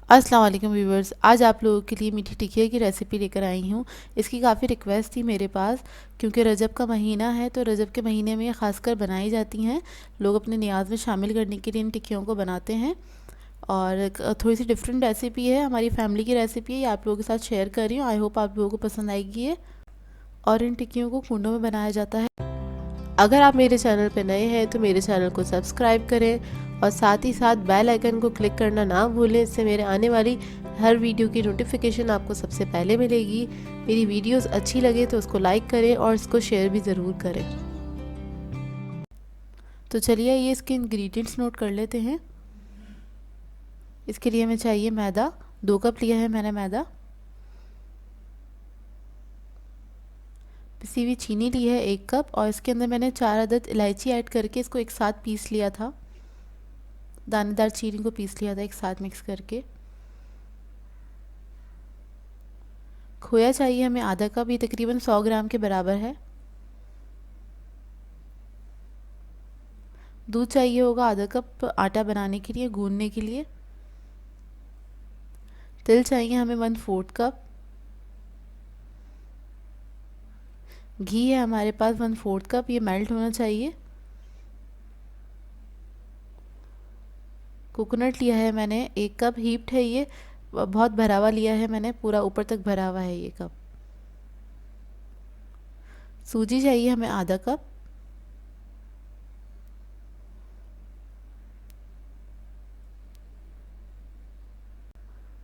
अस्सलाम वालेकुम व्यूवर्स, आज आप लोगों के लिए मीठी टिकिया की रेसिपी लेकर आई हूँ। इसकी काफ़ी रिक्वेस्ट थी मेरे पास, क्योंकि रजब का महीना है तो रजब के महीने में ये ख़ासकर बनाई जाती हैं। लोग अपने नियाज़ में शामिल करने के लिए इन टिक्कियों को बनाते हैं। और थोड़ी सी डिफरेंट रेसिपी है, हमारी फैमिली की रेसिपी है, ये आप लोगों के साथ शेयर कर रही हूँ। आई होप आप लोगों को पसंद आएगी ये। और इन टिक्कियों को कूंडों में बनाया जाता है। अगर आप मेरे चैनल पर नए हैं तो मेरे चैनल को सब्सक्राइब करें और साथ ही साथ बेल आइकन को क्लिक करना ना भूलें। इससे मेरे आने वाली हर वीडियो की नोटिफिकेशन आपको सबसे पहले मिलेगी। मेरी वीडियोस अच्छी लगे तो उसको लाइक करें और इसको शेयर भी ज़रूर करें। तो चलिए ये इसके इंग्रेडिएंट्स नोट कर लेते हैं। इसके लिए हमें चाहिए मैदा, 2 कप लिया है मैंने मैदा। पिसी हुई चीनी ली है 1 कप, और इसके अंदर मैंने 4 अदद इलायची ऐड करके इसको एक साथ पीस लिया था। दानेदार चीनी को पीस लिया था एक साथ मिक्स करके। खोया चाहिए हमें आधा कप, ये तकरीबन 100 ग्राम के बराबर है। दूध चाहिए होगा आधा कप आटा बनाने के लिए, गूंदने के लिए। तिल चाहिए हमें 1/4 कप। घी है हमारे पास 1/4 कप, ये मेल्ट होना चाहिए। कोकोनट लिया है मैंने 1 कप, हीप्ड है ये, बहुत भरा हुआ लिया है मैंने, पूरा ऊपर तक भरा हुआ है ये कप। सूजी चाहिए हमें आधा कप।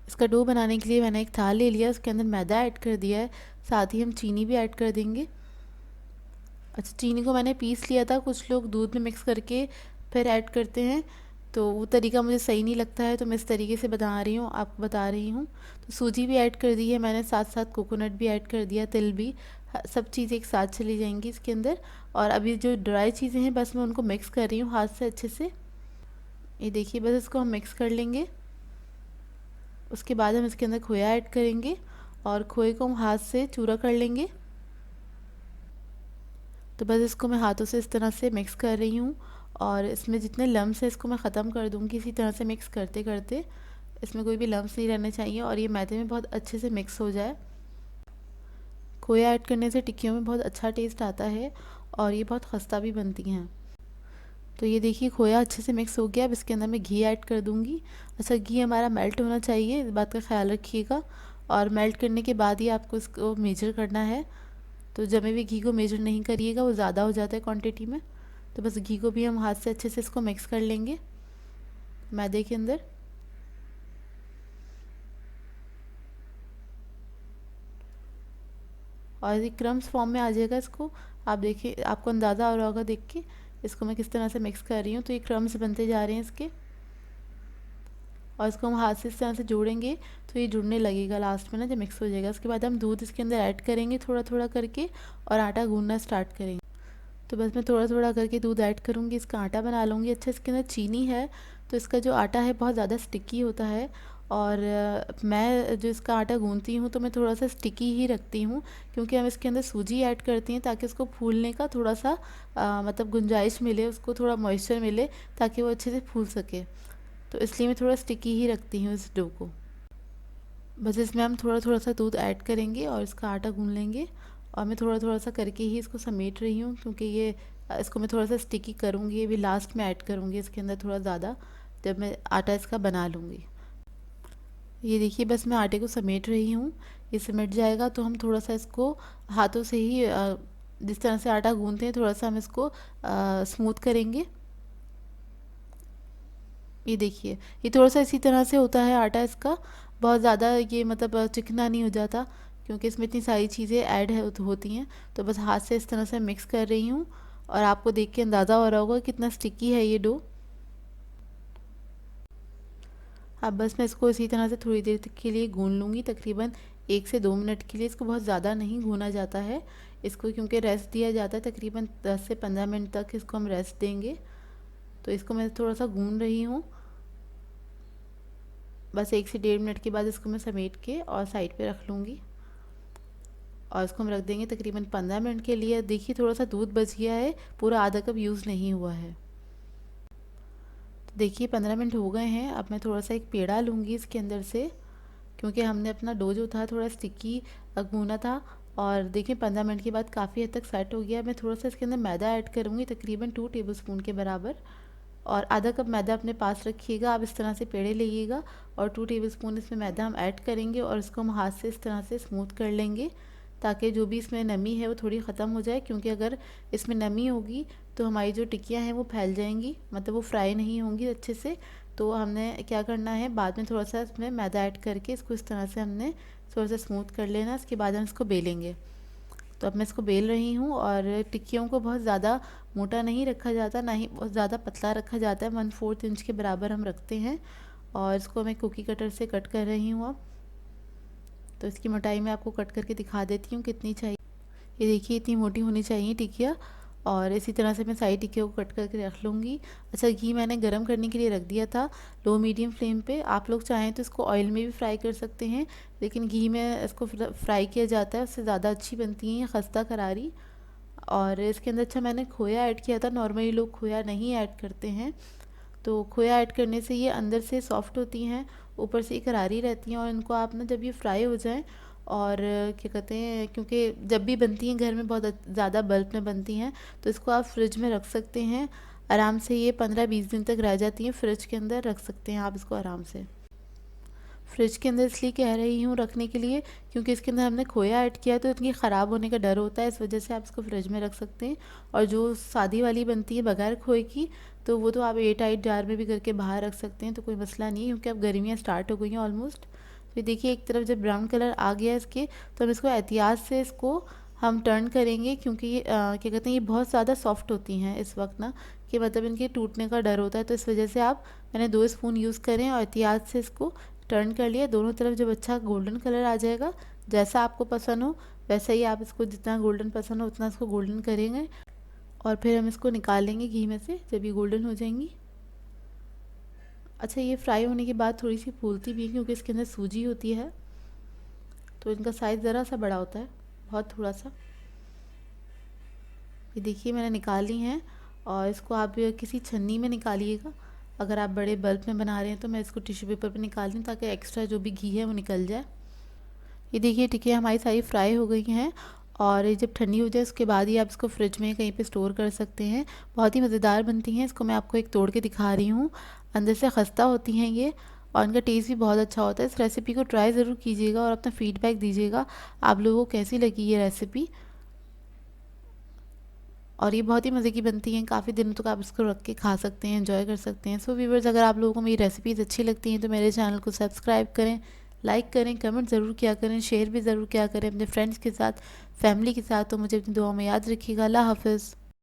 इसका डो बनाने के लिए मैंने एक थाल ले लिया, उसके अंदर मैदा ऐड कर दिया है, साथ ही हम चीनी भी ऐड कर देंगे। अच्छा, चीनी को मैंने पीस लिया था, कुछ लोग दूध में मिक्स करके फिर ऐड करते हैं, तो वो तरीका मुझे सही नहीं लगता है, तो मैं इस तरीके से बता रही हूँ, आपको बता रही हूँ। तो सूजी भी ऐड कर दी है मैंने, साथ साथ कोकोनट भी ऐड कर दिया, तिल भी, सब चीज़ें एक साथ चली जाएंगी इसके अंदर। और अभी जो ड्राई चीज़ें हैं बस मैं उनको मिक्स कर रही हूँ हाथ से अच्छे से। ये देखिए, बस इसको हम मिक्स कर लेंगे। उसके बाद हम इसके अंदर खोया ऐड करेंगे और खोए को हम हाथ से चूरा कर लेंगे। तो बस इसको मैं हाथों से इस तरह से मिक्स कर रही हूँ, और इसमें जितने लम्स है इसको मैं ख़त्म कर दूँगी इसी तरह से मिक्स करते करते। इसमें कोई भी लम्स नहीं रहने चाहिए और ये मैदे में बहुत अच्छे से मिक्स हो जाए। खोया ऐड करने से टिक्कियों में बहुत अच्छा टेस्ट आता है और ये बहुत खस्ता भी बनती हैं। तो ये देखिए, खोया अच्छे से मिक्स हो गया। अब इसके अंदर मैं घी ऐड कर दूँगी। अच्छा, घी हमारा मेल्ट होना चाहिए, इस बात का ख्याल रखिएगा। और मेल्ट करने के बाद ही आपको इसको मेजर करना है। तो जमे हुए घी को मेजर नहीं करिएगा, वो ज़्यादा हो जाता है क्वांटिटी में। तो बस घी को भी हम हाथ से अच्छे से इसको मिक्स कर लेंगे मैदे के अंदर। और ये क्रम्स फॉर्म में आ जाएगा, इसको आप देखिए, आपको अंदाज़ा हो रहा होगा देख के इसको मैं किस तरह से मिक्स कर रही हूँ। तो ये क्रम्स बनते जा रहे हैं इसके, और इसको हम हाथ से इस तरह से जोड़ेंगे तो ये जुड़ने लगेगा लास्ट में ना, जब मिक्स हो जाएगा। उसके बाद हम दूध इसके अंदर ऐड करेंगे थोड़ा थोड़ा करके, और आटा गूंदना स्टार्ट करेंगे। तो बस मैं थोड़ा थोड़ा करके दूध ऐड करूँगी, इसका आटा बना लूँगी। अच्छा, इसके अंदर चीनी है तो इसका जो आटा है बहुत ज़्यादा स्टिकी होता है, और मैं जो इसका आटा गूंदती हूँ तो मैं थोड़ा सा स्टिकी ही रखती हूँ, क्योंकि हम इसके अंदर सूजी ऐड करती हैं ताकि उसको फूलने का थोड़ा सा मतलब गुंजाइश मिले, उसको थोड़ा मॉइस्चर मिले ताकि वो अच्छे से फूल सके। तो इसलिए मैं थोड़ा स्टिकी ही रखती हूँ इस डो को। बस इसमें हम थोड़ा थोड़ा सा दूध ऐड करेंगे और इसका आटा गूंद लेंगे। और मैं थोड़ा थोड़ा सा करके ही इसको समेट रही हूँ, क्योंकि ये इसको मैं थोड़ा सा स्टिकी करूँगी, ये भी लास्ट में ऐड करूँगी इसके अंदर थोड़ा ज़्यादा, जब मैं आटा इसका बना लूँगी। ये देखिए, बस मैं आटे को समेट रही हूँ। ये समेट जाएगा तो हम थोड़ा सा इसको हाथों से ही जिस तरह से आटा गूंदते हैं थोड़ा सा हम इसको स्मूथ करेंगे। ये देखिए, ये थोड़ा सा इसी तरह से होता है आटा इसका, बहुत ज़्यादा ये मतलब चिकना नहीं हो जाता, क्योंकि इसमें इतनी सारी चीज़ें ऐड है होती हैं। तो बस हाथ से इस तरह से मिक्स कर रही हूँ, और आपको देख के अंदाज़ा हो रहा होगा कितना स्टिकी है ये डो। अब बस मैं इसको इसी तरह से थोड़ी देर तक के लिए गूंद लूँगी, तकरीबन 1 से 2 मिनट के लिए। इसको बहुत ज़्यादा नहीं गूना जाता है इसको, क्योंकि रेस्ट दिया जाता है, तकरीबन 10 से 15 मिनट तक इसको हम रेस्ट देंगे। तो इसको मैं थोड़ा सा गूंद रही हूँ। बस 1 से 1.5 मिनट के बाद इसको मैं समेट के और साइड पे रख लूँगी, और इसको हम रख देंगे तकरीबन 15 मिनट के लिए। देखिए, थोड़ा सा दूध बच गया है, पूरा आधा कप यूज़ नहीं हुआ है। देखिए 15 मिनट हो गए हैं। अब मैं थोड़ा सा एक पेड़ा लूँगी इसके अंदर से, क्योंकि हमने अपना डो जो था थोड़ा स्टिकी गूना था। और देखिए 15 मिनट के बाद काफ़ी हद तक सेट हो गया। मैं थोड़ा सा इसके अंदर मैदा ऐड करूँगी, तकरीबन 2 टेबलस्पून के बराबर। और आधा कप मैदा अपने पास रखिएगा। आप इस तरह से पेड़े लीजिएगा और 2 टेबलस्पून इसमें मैदा हम ऐड करेंगे और इसको हम हाथ से इस तरह से स्मूथ कर लेंगे, ताकि जो भी इसमें नमी है वो थोड़ी ख़त्म हो जाए। क्योंकि अगर इसमें नमी होगी तो हमारी जो टिक्कियाँ हैं वो फैल जाएंगी, मतलब वो फ्राई नहीं होंगी अच्छे से। तो हमने क्या करना है, बाद में थोड़ा सा इसमें मैदा ऐड करके इसको इस तरह से हमने थोड़ा सा स्मूथ कर लेना। इसके बाद हम इसको बेलेंगे। तो अब मैं इसको बेल रही हूँ। और टिक्कियों को बहुत ज़्यादा मोटा नहीं रखा जाता, ना ही बहुत ज़्यादा पतला रखा जाता है। 1/4 इंच के बराबर हम रखते हैं। और इसको मैं कुकी कटर से कट कर रही हूँ अब। तो इसकी मोटाई मैं आपको कट करके दिखा देती हूँ कितनी चाहिए। ये देखिए इतनी मोटी होनी चाहिए टिकिया। और इसी तरह से मैं सारी टिक्कियों को कट करके रख लूँगी। अच्छा, घी मैंने गरम करने के लिए रख दिया था लो मीडियम फ्लेम पे। आप लोग चाहें तो इसको ऑयल में भी फ्राई कर सकते हैं, लेकिन घी में इसको फ्राई किया जाता है, उससे ज़्यादा अच्छी बनती हैं खस्ता करारी। और इसके अंदर अच्छा मैंने खोया ऐड किया था। नॉर्मली लोग खोया नहीं ऐड करते हैं, तो खोया ऐड करने से ये अंदर से सॉफ्ट होती हैं, ऊपर से करारी रहती हैं। और इनको आप ना जब ये फ्राई हो जाएं, और क्या कहते हैं, क्योंकि जब भी बनती हैं घर में बहुत ज़्यादा बल्क में बनती हैं, तो इसको आप फ्रिज में रख सकते हैं आराम से। ये 15-20 दिन तक रह जाती हैं, फ्रिज के अंदर रख सकते हैं आप इसको आराम से। फ्रिज के अंदर इसलिए कह रही हूँ रखने के लिए, क्योंकि इसके अंदर हमने खोया ऐड किया तो इनकी ख़राब होने का डर होता है, इस वजह से आप इसको फ्रिज में रख सकते हैं। और जो सादी वाली बनती है बगैर खोए की, तो वो तो आप एयर टाइट जार में भी करके बाहर रख सकते हैं, तो कोई मसला नहीं है, क्योंकि अब गर्मियाँ स्टार्ट हो गई हैं ऑलमोस्ट। तो देखिए एक तरफ जब ब्राउन कलर आ गया इसके, तो हम इसको एहतियात से इसको हम टर्न करेंगे, क्योंकि ये क्या कहते हैं, ये बहुत ज़्यादा सॉफ्ट होती हैं इस वक्त ना, कि मतलब इनके टूटने का डर होता है। तो इस वजह से आप मैंने 2 स्पून यूज़ करें और एहतियात से इसको टर्न कर लिया। दोनों तरफ जब अच्छा गोल्डन कलर आ जाएगा, जैसा आपको पसंद हो वैसा ही आप इसको, जितना गोल्डन पसंद हो उतना इसको गोल्डन करेंगे। और फिर हम इसको निकाल लेंगे घी में से जब ये गोल्डन हो जाएंगी। अच्छा, ये फ्राई होने के बाद थोड़ी सी फूलती भी है, क्योंकि इसके अंदर सूजी होती है, तो इनका साइज़ ज़रा सा बड़ा होता है, बहुत थोड़ा सा। ये देखिए मैंने निकाल ली हैं। और इसको आप किसी छन्नी में निकालिएगा। अगर आप बड़े बल्क में बना रहे हैं तो मैं इसको टिश्यू पेपर पे निकाल रही हूँ, ताकि एक्स्ट्रा जो भी घी है वो निकल जाए। ये देखिए टिक्कियाँ हमारी सारी फ्राई हो गई हैं। और ये जब ठंडी हो जाए उसके बाद ही आप इसको फ्रिज में कहीं पे स्टोर कर सकते हैं। बहुत ही मज़ेदार बनती हैं। इसको मैं आपको एक तोड़ के दिखा रही हूँ। अंदर से खस्ता होती हैं ये, और इनका टेस्ट भी बहुत अच्छा होता है। इस रेसिपी को ट्राई ज़रूर कीजिएगा और अपना फ़ीडबैक दीजिएगा आप लोगों को कैसी लगी ये रेसिपी। और ये बहुत ही मज़े की बनती हैं, काफ़ी दिनों तक आप इसको रख के खा सकते हैं, एंजॉय कर सकते हैं। सो व्यूवर्स, अगर आप लोगों को मेरी रेसिपीज़ अच्छी लगती हैं तो मेरे चैनल को सब्सक्राइब करें, लाइक करें, कमेंट ज़रूर किया करें, शेयर भी ज़रूर किया करें अपने फ्रेंड्स के साथ, फैमिली के साथ। तो मुझे अपनी दुआ में याद रखिएगा। अल्लाह हाफ़िज़।